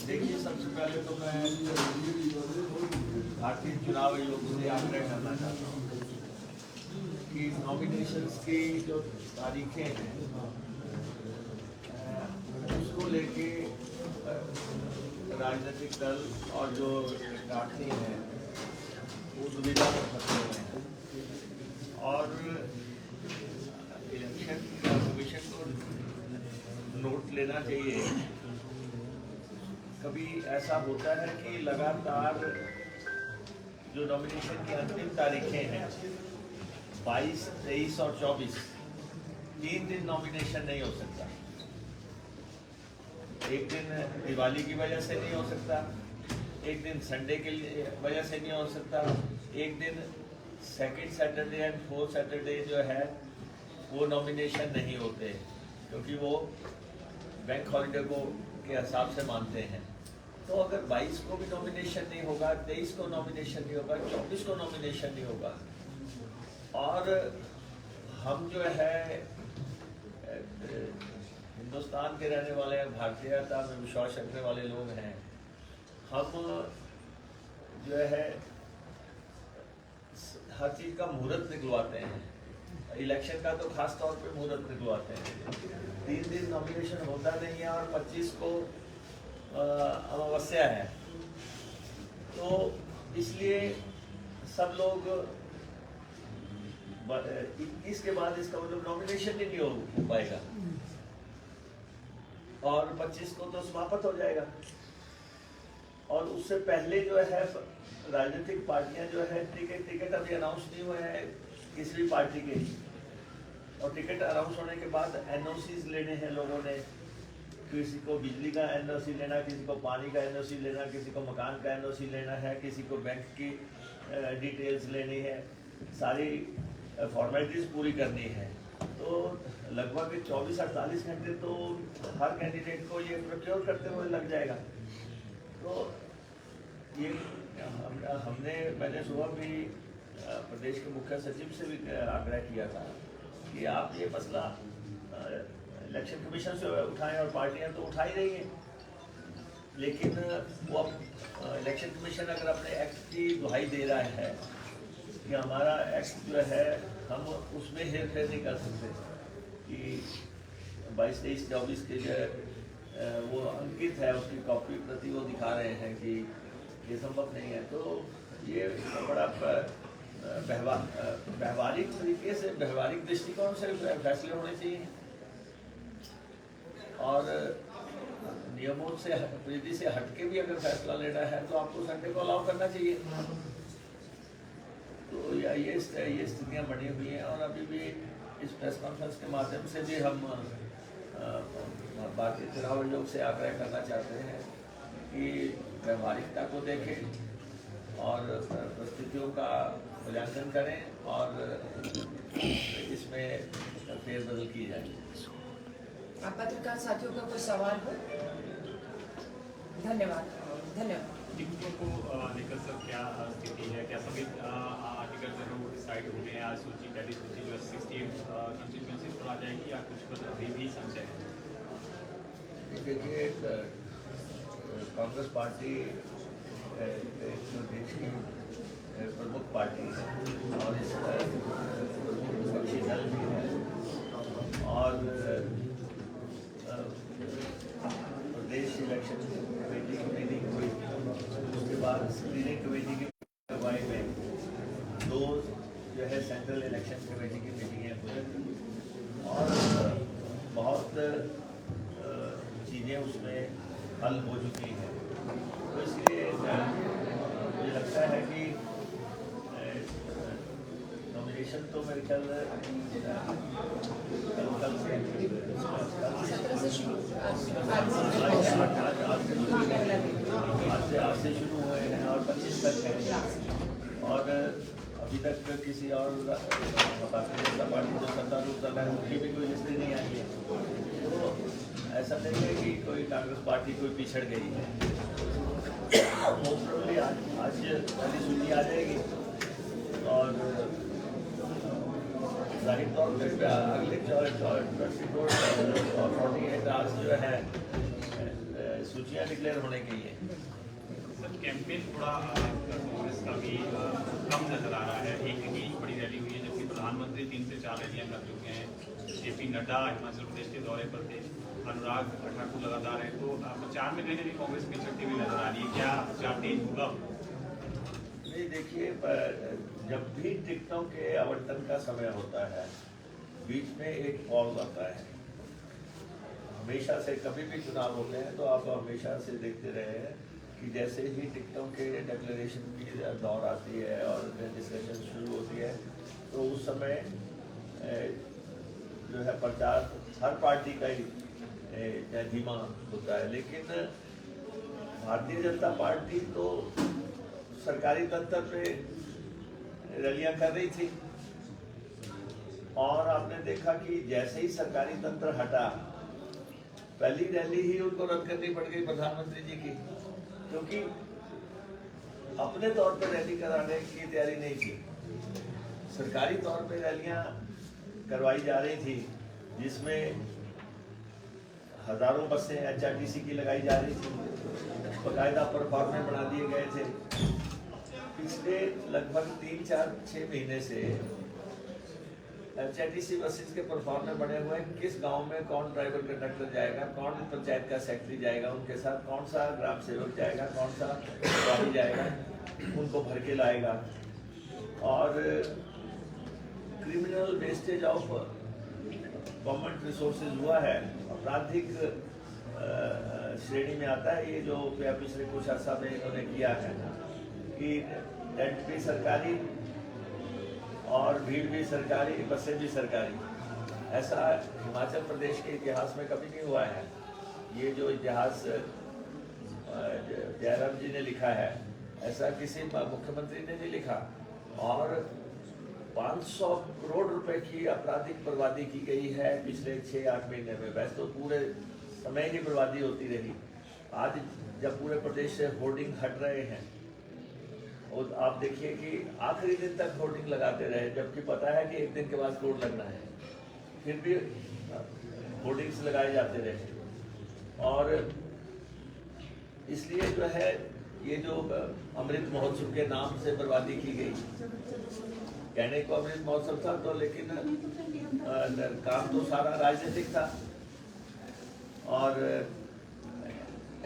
देखिए, सबसे पहले तो मैं भारतीय चुनाव आयोग से आग्रह करना चाहता हूँ कि नॉमिनेशंस की जो तारीखें हैं उसको लेके राजनीतिक दल और जो प्रार्थी हैं वो दुविधा में फंसे हुए हैं और इलेक्शन कमीशन को नोट लेना चाहिए। कभी ऐसा होता है कि लगातार जो नॉमिनेशन की अंतिम तारीखें हैं 22, 23 और 24, 3 दिन नॉमिनेशन नहीं हो सकता। एक दिन दिवाली की वजह से नहीं हो सकता, एक दिन संडे के वजह से नहीं हो सकता, एक दिन second Saturday and fourth Saturday जो है वो नॉमिनेशन नहीं होते क्योंकि वो बैंक हॉलीडे को के हिसाब से मानते हैं। तो अगर 22 को भी नॉमिनेशन नहीं होगा, 23 को नॉमिनेशन नहीं होगा, 24 को नॉमिनेशन नहीं होगा और हम जो है हिंदुस्तान के रहने वाले हैं, भारतीयता में विश्वास रखने वाले लोग हैं, हम जो है हर चीज़ का मुहूर्त निकलवाते हैं। इलेक्शन का तो खास तौर पे मुहूर्त निकलवाते हैं। 3 दिन नॉमिनेशन होता नहीं है और 25 को अमावस्या है, तो इसलिए सब लोग 21 के बाद इसका मतलब नॉमिनेशन ही नहीं हो पाएगा और 25 को तो समाप्त हो जाएगा। और उससे पहले जो है राजनीतिक पार्टियां जो है टिकट अभी अनाउंस नहीं हुए हैं किसी भी पार्टी के, और टिकट अनाउंस होने के बाद एनओसीज लेने हैं लोगों ने। किसी को बिजली का एनओसी लेना, किसी को पानी का एनओसी लेना, किसी को मकान का एनओसी लेना है, किसी को बैंक की डिटेल्स लेनी है, सारी फॉर्मेलिटीज़ पूरी करनी है। तो लगभग 24-48 घंटे तो हर कैंडिडेट को ये प्रोक्योर करते हुए लग जाएगा। तो ये मैंने सुबह भी प्रदेश के मुख्य सचिव से भी आग्रह किया था कि आप ये मसला इलेक्शन कमीशन से उठाएं, और पार्टियां तो उठा ही रही हैं, लेकिन वो इलेक्शन कमीशन अगर अपने एक्ट की दुहाई दे रहा है कि हमारा एक्ट जो है हम उसमें हेर फेर नहीं कर सकते कि 22, 23, 24 के जो वो अंकित है उसकी कॉपी प्रति वो दिखा रहे हैं कि ये संभव नहीं है। तो ये बड़ा व्यवहारिक तरीके से, व्यवहारिक दृष्टिकोण से फैसले होने चाहिए और नियमों से, विधि से हटके भी अगर फैसला लेना है तो आपको संडे को अलाउ करना चाहिए। तो ये स्थितियाँ बनी हुई हैं और अभी भी इस प्रेस कॉन्फ्रेंस के माध्यम से भी हम भारतीय चुनाव आयोग से आग्रह करना चाहते हैं कि व्यवहारिकता को देखें और परिस्थितियों का मूल्यांकन करें और इसमें फेरबदल की जाए। आप पत्रकार साथियों का कोई सवाल हो? धन्यवाद। टिकटों को लेकर सर क्या स्थिति है? क्या सभी आर्टिकल जो डिसाइड होने हैं? आज सूची, पहली सूची जो 68 कंस्टिट्यूंसी पर आ जाएगी या कुछ अभी भी संशय है? देखिए, कांग्रेस पार्टी जो देश की प्रमुख पार्टी है और इस विपक्षी दल भी है और प्रदेश इलेक्शन कमेटी की मीटिंग हुई, उसके बाद स्क्रीनिंग कमेटी की अगुवाई में 2 जो है सेंट्रल इलेक्शन कमेटी की मीटिंगें हुई और बहुत चीज़ें उसमें हल हो चुकी हैं। तो इसलिए मुझे लगता है कि नॉमिनेशन तो मेरे ख्याल आज से शुरू हुए हैं और 25 तक हैं और अभी तक किसी और भारतीय जनता पार्टी जो सत्तारूढ़ दल है उनकी भी कोई लिस्ट नहीं आई है। तो ऐसा नहीं है कि कोई कांग्रेस पार्टी कोई पिछड़ गई है। होपफुली आज पहली सूची आ जाएगी और जाहिर तौर पर अगले 48 आवर्स जो है सूचियाँ डिक्लेयर होने के लिए। सर कैंपेन थोड़ा कांग्रेस का भी कम नजर आ रहा है। एक ही बड़ी रैली हुई है, जबकि प्रधानमंत्री 3 से 4 रैलियां कर चुके हैं। जेपी नड्डा हिमाचल प्रदेश के दौरे पर थे, अनुराग ठाकुर लगातार है, तो प्रचार में कहीं ना कहीं कांग्रेस पिछड़ती हुई नजर आ रही है। क्या प्रचार तेज होगा? नहीं, देखिए, जब भी टिकटों के आवंटन का समय होता है, बीच में एक पॉज आता है। हमेशा से कभी भी चुनाव होते हैं तो आप हमेशा से देखते रहे हैं कि जैसे ही टिकटों के डिक्लेरेशन की दौर आती है और डिस्कशन शुरू होती है, तो उस समय जो है प्रचार हर पार्टी का ही धीमा होता है। लेकिन भारतीय जनता पार्टी तो सरकारी तंत्र पे रैलियां कर रही थी, और आपने देखा कि जैसे ही सरकारी तंत्र हटा, पहली रैली ही उनको रद्द करनी पड़ गई प्रधानमंत्री जी की, क्योंकि अपने तौर पर रैली कराने की तैयारी नहीं थी। सरकारी तौर पे रैलियां करवाई जा रही थी, जिसमें हजारों बसें HRTC की लगाई जा रही थी, बाकायदा परफॉर्में बना दिए गए थे। पिछले लगभग 3-4-6 महीने से HRTC बसेस के परफॉर्में बने हुए हैं। किस गांव में कौन ड्राइवर कंडक्टर जाएगा, कौन पंचायत का सेक्रेटरी जाएगा, उनके साथ कौन सा ग्राम सेवक जाएगा, कौन सा प्रभारी जाएगा, उनको भर के लाएगा। और criminal wastage of government resources हुआ है, आपराधिक श्रेणी में आता है ये जो पिछले कुछ अर्सा में इन्होंने किया है कि टेंट भी सरकारी और भीड़ भी सरकारी, बसें भी सरकारी। ऐसा हिमाचल प्रदेश के इतिहास में कभी नहीं हुआ है। ये जो इतिहास जयराम जी ने लिखा है, ऐसा किसी मुख्यमंत्री ने नहीं लिखा। और 500 करोड़ रुपए की आपराधिक बर्बादी की गई है पिछले 6-8 महीने में। वैसे तो पूरे समय ही बर्बादी होती रही। आज जब पूरे प्रदेश से होर्डिंग हट रहे हैं, और आप देखिए कि आखिरी दिन तक होर्डिंग लगाते रहे, जबकि पता है कि एक दिन के बाद कोड लगना है, फिर भी होर्डिंग्स लगाए जाते रहे। और इसलिए जो है ये जो अमृत महोत्सव के नाम से बर्बादी की गई, कहने को अमृत महोत्सव था तो, लेकिन काम तो सारा राजनीतिक था। और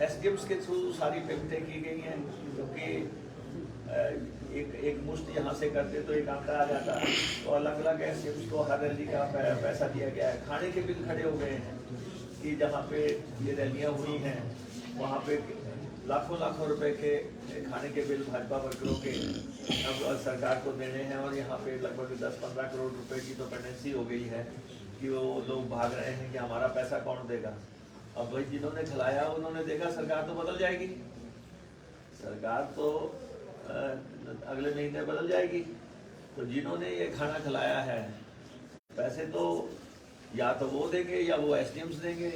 SDMs के थ्रू सारी पेमेंटें की गई हैं, क्योंकि एक मुश्त यहाँ से करते तो एक आंकड़ा आ जाता, तो अलग अलग SDMs को हर रैली का पैसा दिया गया है। खाने के बिल खड़े हो गए हैं कि जहाँ पे ये रैलियाँ हुई हैं वहाँ पे लाखों रुपए के खाने के बिल भाजपा वर्करों के अब सरकार को देने हैं। और यहाँ पे लगभग 10-15 करोड़ रुपए की तो पेंडेंसी हो गई है कि वो लोग भाग रहे हैं कि हमारा पैसा कौन देगा। अब भाई जिन्होंने खिलाया उन्होंने देगा, सरकार तो बदल जाएगी, सरकार तो अगले महीने बदल जाएगी। तो जिन्होंने ये खाना खिलाया है, पैसे तो या तो वो देंगे या वो SDMs देंगे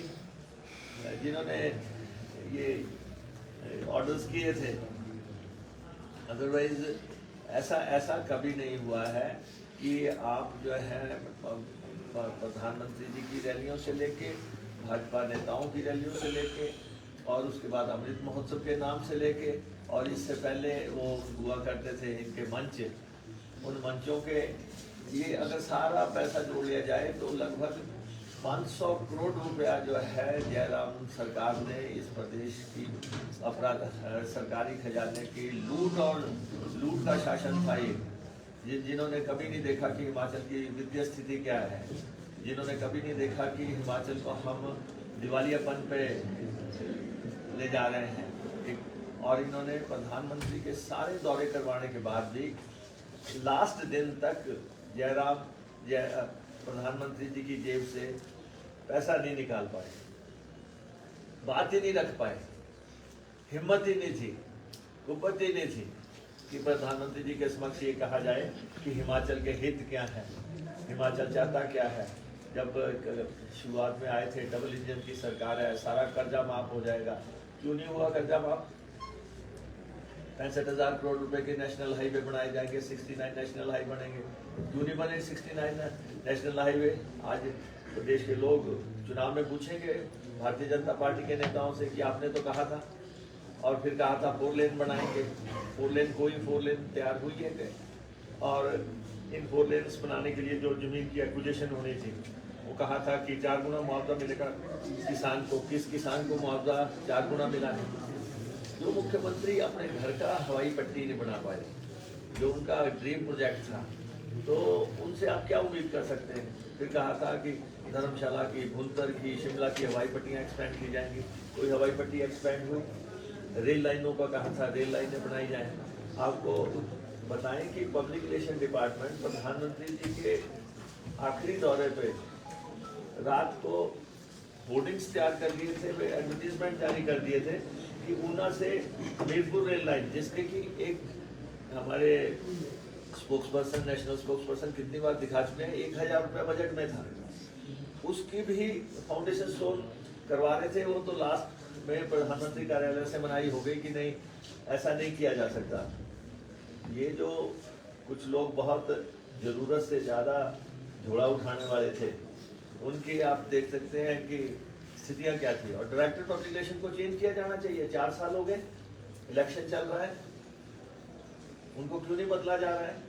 जिन्होंने ये ऑर्डर्स किए थे। अदरवाइज ऐसा कभी नहीं हुआ है कि आप जो है प्रधानमंत्री जी की रैलियों से लेके, भाजपा नेताओं की रैलियों से लेके, और उसके बाद अमृत महोत्सव के नाम से लेके, और इससे पहले वो हुआ करते थे इनके मंच, उन मंचों के ये अगर सारा पैसा जोड़ लिया जाए तो लगभग 500 करोड़ रुपया जो है जयराम सरकार ने इस प्रदेश की सरकारी खजाने की लूट का शासन था। ये जिन्होंने कभी नहीं देखा कि हिमाचल की वित्तीय स्थिति क्या है, जिन्होंने कभी नहीं देखा कि हिमाचल को हम दिवालियापन पे ले जा रहे हैं। और इन्होंने प्रधानमंत्री के सारे दौरे करवाने के बाद भी लास्ट दिन तक प्रधानमंत्री जी की जेब से पैसा नहीं निकाल पाए, बात ही नहीं रख पाए, हिम्मत ही नहीं थी, कुव्वत ही नहीं थी कि प्रधानमंत्री जी के समक्ष ये कहा जाए कि हिमाचल के हित क्या है, हिमाचल चाहता क्या है। जब शुरुआत में आए थे, डबल इंजन की सरकार है, सारा कर्जा माफ हो जाएगा, क्यों नहीं हुआ कर्जा माफ? 65,000 करोड़ रुपए के नेशनल हाईवे बनाए जाएंगे, 69 नेशनल हाई बनेंगे, क्यों नहीं बने 69 नेशनल हाईवे। आज प्रदेश के लोग चुनाव में पूछेंगे भारतीय जनता पार्टी के नेताओं से कि आपने तो कहा था, और फिर कहा था 4 लेन बनाएंगे। 4 लेन कोई 4 लेन तैयार हुई है, और इन 4 लेन्स बनाने के लिए जो जमीन की एक्विजिशन होनी थी, वो कहा था कि 4 गुना मुआवजा मिलेगा किसान को। किस किसान को मुआवजा 4 गुना मिला है? जो मुख्यमंत्री अपने घर का हवाई पट्टी नहीं बना पाए, जो उनका ड्रीम प्रोजेक्ट था, तो उनसे आप क्या उम्मीद कर सकते हैं? फिर कहा था कि धर्मशाला की, भुंतर की, शिमला की हवाई पट्टियाँ एक्सपेंड की जाएंगी। कोई हवाई पट्टी एक्सपेंड हुई? रेल लाइनों का कहा था रेल लाइनें बनाई जाएं। आपको बताएं कि पब्लिक रिलेशन डिपार्टमेंट प्रधानमंत्री जी के आखिरी दौरे पे रात को होर्डिंग्स तैयार कर लिए थे, वे एडवर्टीजमेंट जारी कर दिए थे कि ऊना से मीरपुर रेल लाइन, जिसके कि एक हमारे स्पोक्सपर्सन, नेशनल स्पोक्सपर्सन कितनी बार दिखा चुके हैं, 1000 रुपये बजट में था, उसकी भी फाउंडेशन स्टोन करवा रहे थे। वो तो लास्ट में प्रधानमंत्री कार्यालय से मनाही हो गई कि नहीं, ऐसा नहीं किया जा सकता। ये जो कुछ लोग बहुत ज़रूरत से ज़्यादा झोला उठाने वाले थे, उनकी आप देख सकते हैं कि स्थितियाँ क्या थी। और डायरेक्टर पब्लिक रिलेशन को चेंज किया जाना चाहिए। 4 साल हो गए, इलेक्शन चल रहा है, उनको क्यों नहीं बदला जा रहा है?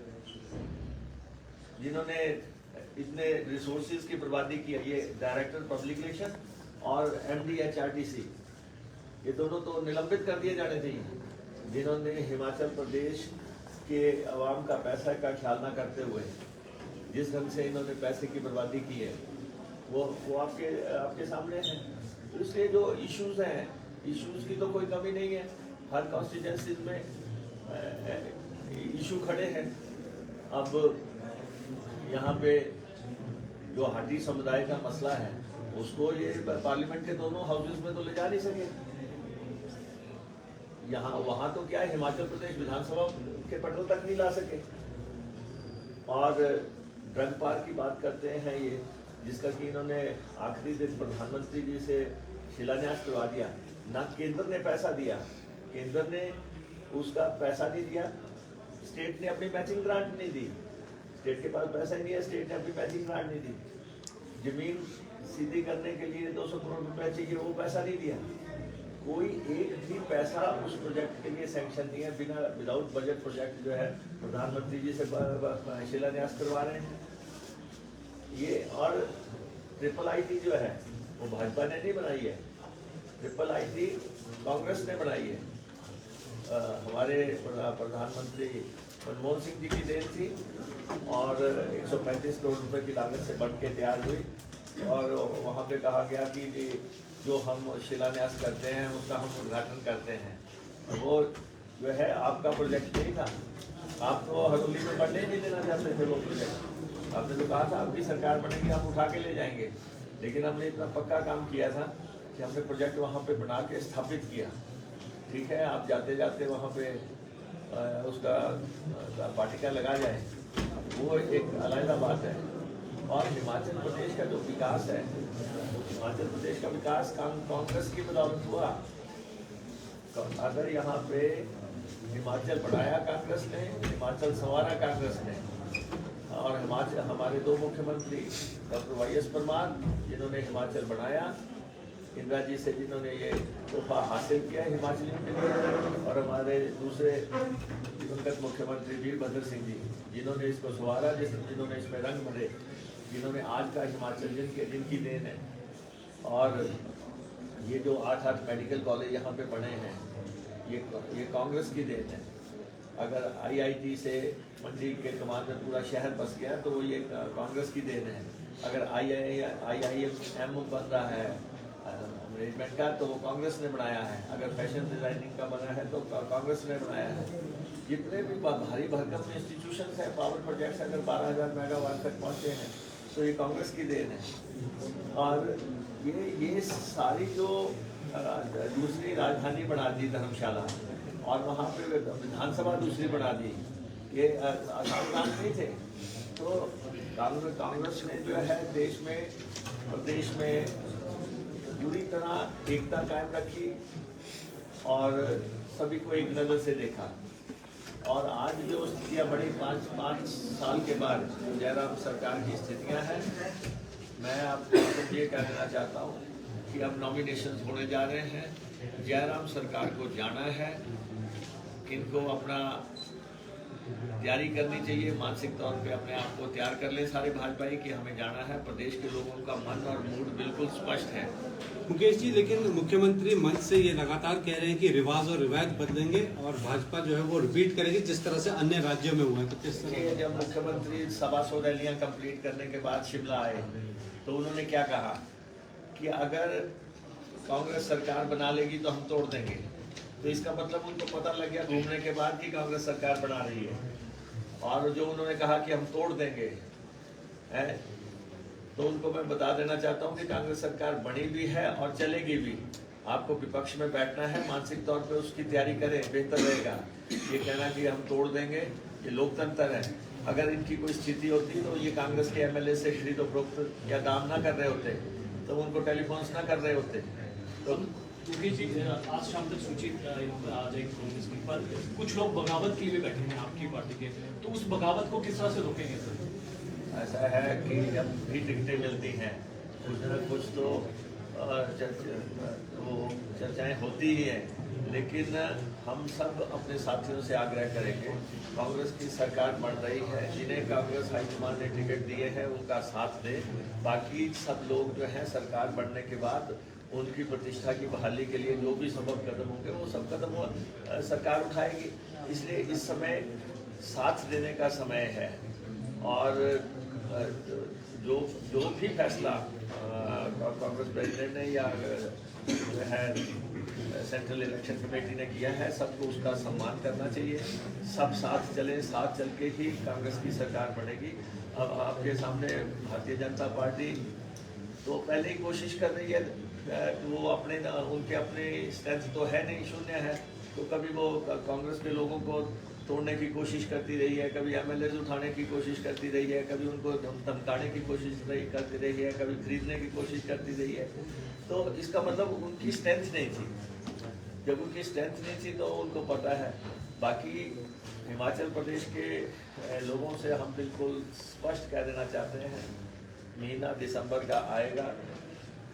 जिन्होंने इतने रिसोर्सेज की बर्बादी की है, ये डायरेक्टर पब्लिक रिलेशन और MD HRTC, ये दोनों तो निलंबित कर दिए जाने चाहिए, जिन्होंने हिमाचल प्रदेश के अवाम का पैसा का ख्याल ना करते हुए जिस ढंग से इन्होंने पैसे की बर्बादी की है, वो आपके सामने है। तो इसलिए जो इश्यूज हैं, इश्यूज की तो कोई कमी नहीं है। हर कॉन्स्टिट्यूंसीज में इशू खड़े हैं। अब यहाँ पे जो हाटी समुदाय का मसला है, उसको ये पार्लियामेंट के दोनों हाउसेज में तो ले जा नहीं सके। यहाँ वहाँ तो क्या है, हिमाचल प्रदेश विधानसभा के पटल तक नहीं ला सके। और ड्रग पार्क की बात करते हैं ये, जिसका कि इन्होंने आखिरी दिन प्रधानमंत्री जी से शिलान्यास करवा दिया। ना केंद्र ने पैसा दिया, केंद्र ने उसका पैसा नहीं दिया, स्टेट ने अपनी मैचिंग ग्रांट नहीं दी। स्टेट के पास पैसा ही नहीं है, स्टेट ने अपनी मैचिंग ग्रांट नहीं दी। जमीन सीधी करने के लिए 200 करोड़ रुपए चाहिए, वो पैसा नहीं दिया। कोई एक भी पैसा उस प्रोजेक्ट के लिए सैंक्शन नहीं है। विदाउट बजट प्रोजेक्ट जो है प्रधानमंत्री जी से शिलान्यास करवा रहे हैं ये। और ट्रिपल IT जो है वो भाजपा ने नहीं बनाई है, ट्रिपल IT कांग्रेस ने बनाई है। हमारे प्रधानमंत्री मनमोहन सिंह जी की देन थी, और 135 करोड़ रुपए की लागत से बन के तैयार हुई। और वहाँ पे कहा गया कि जो हम शिलान्यास करते हैं उसका हम उद्घाटन करते हैं। वो जो है आपका प्रोजेक्ट नहीं था, आप तो हरोली में बनने ही नहीं देना चाहते थे वो प्रोजेक्ट। आपने तो कहा था आपकी सरकार बनेगी, हम उठा के ले जाएंगे, लेकिन हमने इतना पक्का काम किया था कि हमने प्रोजेक्ट वहाँ पे बना के स्थापित किया। ठीक है, आप जाते जाते वहाँ पे उसका वाटिका लगा जाए, वो एक अलग बात है। और हिमाचल प्रदेश का जो विकास है, हिमाचल प्रदेश का विकास कांग्रेस की बदौलत हुआ। अगर यहाँ पे हिमाचल बढ़ाया कांग्रेस ने, हिमाचल संवारा कांग्रेस ने, और हिमाचल हमारे 2 मुख्यमंत्री डॉक्टर YS परमार जिन्होंने हिमाचल बनाया, इंदिरा जी से जिन्होंने ये तोहफा हासिल किया हिमाचलियों के लिए, और हमारे दूसरे दिवंगत मुख्यमंत्री वीरभद्र सिंह जी जिन्होंने इसको संवारा, जिन्होंने इसमें रंग भरे, जिन्होंने आज का हिमाचल जिनकी देन है। और ये जो 8 मेडिकल कॉलेज यहाँ पे बने हैं, ये कांग्रेस की देन है। अगर IIT से मंडी के कमान में पूरा शहर बस गया तो वो ये कांग्रेस की देन है। अगर IIM बन रहा है मैनेजमेंट का, तो वो कांग्रेस ने बनाया है। अगर फैशन डिजाइनिंग का बना है तो कांग्रेस ने बनाया है। जितने भी भारी भरकम इंस्टीट्यूशन है, पावर प्रोजेक्ट्स अगर 12,000 मेगावाट तक पहुँचे हैं तो ये कांग्रेस की देन है। और ये सारी जो दूसरी राजधानी बना दी धर्मशाला, और वहाँ पे विधानसभा दूसरी बना दी, ये आसान काम नहीं थे। तो कांग्रेस ने जो है देश में, प्रदेश में पूरी तरह एकता कायम रखी और सभी को एक नज़र से देखा। और आज जो स्थितियाँ बड़ी पाँच साल के बाद जयराम सरकार की स्थितियाँ हैं, मैं आपको ये कह देना चाहता हूँ कि अब नॉमिनेशन होने जा रहे हैं। जयराम सरकार को जाना है, इनको अपना तैयारी करनी चाहिए, मानसिक तौर पे अपने आप को तैयार कर ले सारे भाजपाई कि हमें जाना है। प्रदेश के लोगों का मन और मूड बिल्कुल स्पष्ट है। मुकेश जी, लेकिन मुख्यमंत्री मंच से ये लगातार कह रहे हैं कि रिवाज और रिवायत बदलेंगे और भाजपा जो है वो रिपीट करेगी जिस तरह से अन्य राज्यों में हुआ है। तो किस तरह जब मुख्यमंत्री 125 रैलियां कंप्लीट करने के बाद शिमला आए तो उन्होंने क्या कहा कि अगर कांग्रेस सरकार बना लेगी तो हम तोड़ देंगे। तो इसका मतलब उनको पता लग गया घूमने के बाद कि कांग्रेस सरकार बना रही है। और जो उन्होंने कहा कि हम तोड़ देंगे है, तो उनको मैं बता देना चाहता हूं कि कांग्रेस सरकार बनी भी है और चलेगी भी। आपको विपक्ष में बैठना है, मानसिक तौर पे उसकी तैयारी करें, बेहतर रहेगा। ये कहना कि हम तोड़ देंगे, ये लोकतंत्र है। अगर इनकी कोई स्थिति होती तो ये कांग्रेस के एमएलए से खरीदोफरोख्त या दाम ना कर रहे होते, तो उनको टेलीफोन्स ना कर रहे होते। तो मुकेश जी, आज शाम तक सूची आ जाएगी कांग्रेस की, पर कुछ लोग बगावत के लिए बैठे हैं आपकी पार्टी के, तो उस बगावत को किस तरह से रोकेंगे सर? ऐसा है कि जब भी टिकटें मिलती हैं कुछ न कुछ तो चर्चाएं होती ही हैं, लेकिन हम सब अपने साथियों से आग्रह करेंगे, कांग्रेस की सरकार बन रही है, जिन्हें कांग्रेस हाईकमान ने टिकट दिए हैं उनका साथ दे। बाकी सब लोग जो हैं सरकार बनने के बाद उनकी प्रतिष्ठा की बहाली के लिए जो भी संभव कदम होंगे वो सब कदम सरकार उठाएगी। इसलिए इस समय साथ देने का समय है और जो भी फैसला कांग्रेस प्रेसिडेंट ने या जो है सेंट्रल इलेक्शन कमेटी ने किया है, सबको उसका सम्मान करना चाहिए। सब साथ चले, साथ चल के ही कांग्रेस की सरकार बनेगी। अब आपके सामने भारतीय जनता पार्टी तो पहले ही कोशिश कर रही है, वो उनके अपने स्ट्रेंथ तो है नहीं, शून्य है, तो कभी वो कांग्रेस के लोगों को तोड़ने की कोशिश करती रही है, कभी एमएलए उठाने की कोशिश करती रही है, कभी उनको धमकाने की कोशिश करती रही है, कभी खरीदने की कोशिश करती रही है। तो इसका मतलब उनकी स्ट्रेंथ नहीं थी। जब उनकी स्ट्रेंथ नहीं थी तो उनको पता है। बाकी हिमाचल प्रदेश के लोगों से हम बिल्कुल स्पष्ट कह देना चाहते हैं, महीना दिसंबर का आएगा,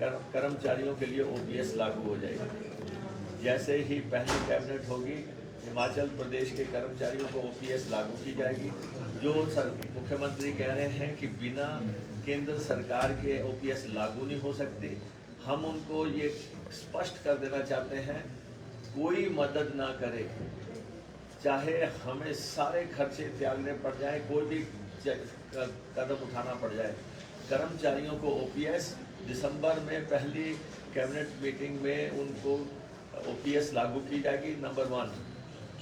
कर्मचारियों के लिए ओपीएस लागू हो जाएगा। जैसे ही पहली कैबिनेट होगी, हिमाचल प्रदेश के कर्मचारियों को ओपीएस लागू की जाएगी। जो मुख्यमंत्री कह रहे हैं कि बिना केंद्र सरकार के ओपीएस लागू नहीं हो सकती, हम उनको ये स्पष्ट कर देना चाहते हैं, कोई मदद ना करे, चाहे हमें सारे खर्चे त्यागने पड़ जाए, कोई भी कदम उठाना पड़ जाए, कर्मचारियों को ओपीएस दिसंबर में पहली कैबिनेट मीटिंग में उनको ओपीएस लागू की जाएगी। नंबर 1,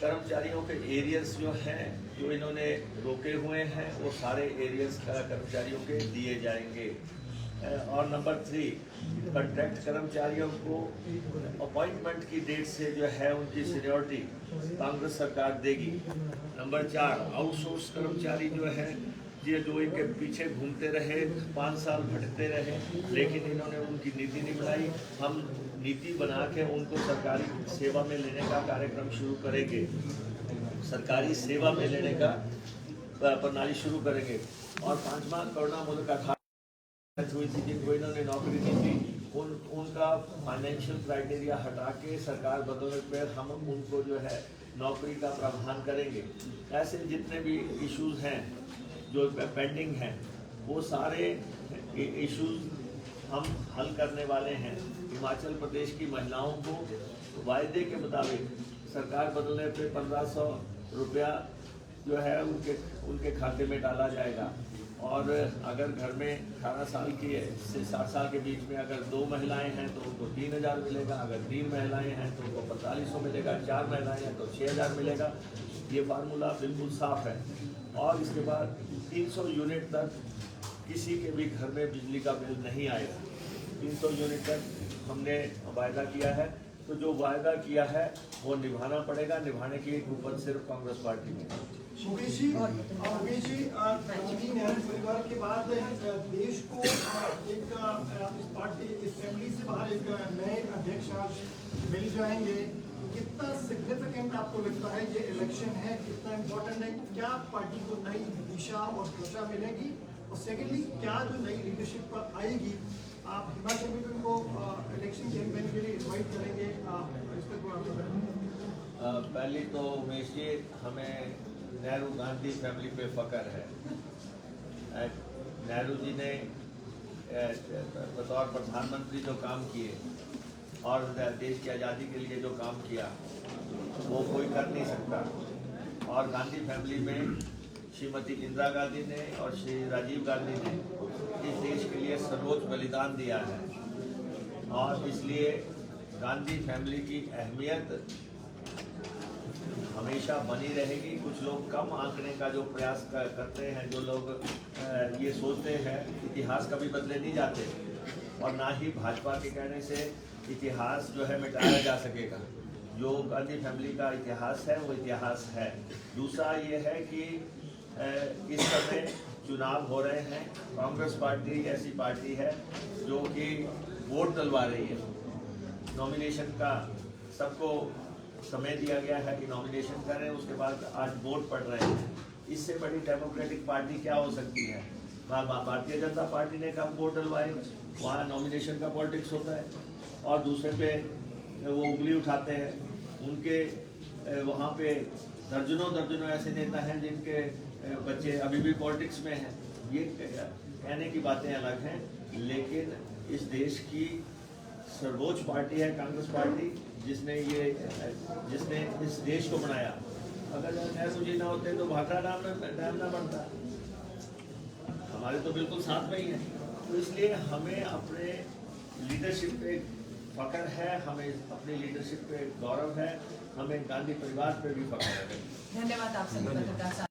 कर्मचारियों के एरियर्स जो हैं, जो इन्होंने रोके हुए हैं, वो सारे एरियर्स कर्मचारियों के दिए जाएंगे। और नंबर 3, कॉन्ट्रैक्ट कर्मचारियों को अपॉइंटमेंट की डेट से जो है उनकी सीनियरिटी कांग्रेस सरकार देगी। नंबर 4, आउटसोर्स कर्मचारी जो है, ये जो इनके पीछे घूमते रहे, 5 साल भटकते रहे, लेकिन इन्होंने उनकी नीति नहीं बनाई। हम नीति बना के उनको सरकारी सेवा में लेने का कार्यक्रम शुरू करेंगे, सरकारी सेवा में लेने का प्रणाली शुरू करेंगे। और 5वां, कोरोना मुल्क का हुई थी जिनको इन्होंने नौकरी नहीं दी, उनका फाइनेंशियल क्राइटेरिया हटा के सरकार बदलने पर हम उनको जो है नौकरी का प्रावधान करेंगे। ऐसे जितने भी इश्यूज हैं जो पेंडिंग हैं, वो सारे इश्यूज हम हल करने वाले हैं। हिमाचल प्रदेश की महिलाओं को वायदे के मुताबिक सरकार बदलने पे 1500 रुपया जो है उनके खाते में डाला जाएगा। और अगर घर में 18 साल की से 60 साल के बीच में अगर 2 महिलाएं हैं तो उनको 3000 मिलेगा, अगर 3 महिलाएं हैं तो उनको 4500 मिलेगा, 4 महिलाएं हैं तो 6000 मिलेगा। ये फार्मूला बिल्कुल साफ है। और इसके बाद 300 यूनिट तक किसी के भी घर में बिजली का बिल नहीं आएगा। 300 यूनिट तक हमने वायदा किया है, तो जो वायदा किया है वो निभाना पड़ेगा। निभाने की एक ऊपर सिर्फ कांग्रेस पार्टी में। मुकेश जी, परिवार के बाद देश को एक इस पार्टी, इस फैमिली से बाहर एक नए अध्यक्ष आज मिल जाएंगे। कितना सिग्निफिकेंट आपको लगता है ये इलेक्शन है, कितना इम्पोर्टेंट है, क्या पार्टी को नई दिशा और दिशा मिलेगी, और सेकेंडली क्या जो नई लीडरशिप पर आएगी, आप हिमाचल में भी उनको इलेक्शन कैंपेन के लिए इन्वाइट करेंगे, इस पर थोड़ा बताएं। पहली तो उमेश जी, हमें नेहरू गांधी फैमिली पे फख्र है। नेहरू जी ने बतौर प्रधानमंत्री जो काम किए और देश की आज़ादी के लिए जो काम किया वो कोई कर नहीं सकता। और गांधी फैमिली में श्रीमती इंदिरा गांधी ने और श्री राजीव गांधी ने इस देश के लिए सर्वोच्च बलिदान दिया है, और इसलिए गांधी फैमिली की अहमियत हमेशा बनी रहेगी। कुछ लोग कम आंकने का जो प्रयास करते हैं, जो लोग ये सोचते हैं इतिहास कभी बदले नहीं जाते, और ना ही भाजपा के कहने से इतिहास जो है मिटाया जा सकेगा। जो गांधी फैमिली का इतिहास है वो इतिहास है। दूसरा ये है कि इस समय चुनाव हो रहे हैं, कांग्रेस पार्टी ऐसी पार्टी है जो कि वोट डलवा रही है। नॉमिनेशन का सबको समय दिया गया है कि नॉमिनेशन करें, उसके बाद आज वोट पड़ रहे हैं। इससे बड़ी डेमोक्रेटिक पार्टी क्या हो सकती है? भारतीय जनता पार्टी ने कब वोट डलवाए, वहाँ नॉमिनेशन का पॉलिटिक्स होता है, और दूसरे पे वो उंगली उठाते हैं। उनके वहाँ पे दर्जनों ऐसे नेता हैं जिनके बच्चे अभी भी पॉलिटिक्स में हैं। ये कहने की बातें अलग हैं, लेकिन इस देश की सर्वोच्च पार्टी है कांग्रेस पार्टी, जिसने इस देश को बनाया। अगर नेहरू जी ना होते तो भाखड़ा डैम ना बनता। हमारे तो बिल्कुल साथ में ही है। तो इसलिए हमें अपने लीडरशिप पे फख्र है, हमें अपनी लीडरशिप पे गौरव है, हमें गांधी परिवार पे भी फख्र है। धन्यवाद आप सभी पत्रकार साथी।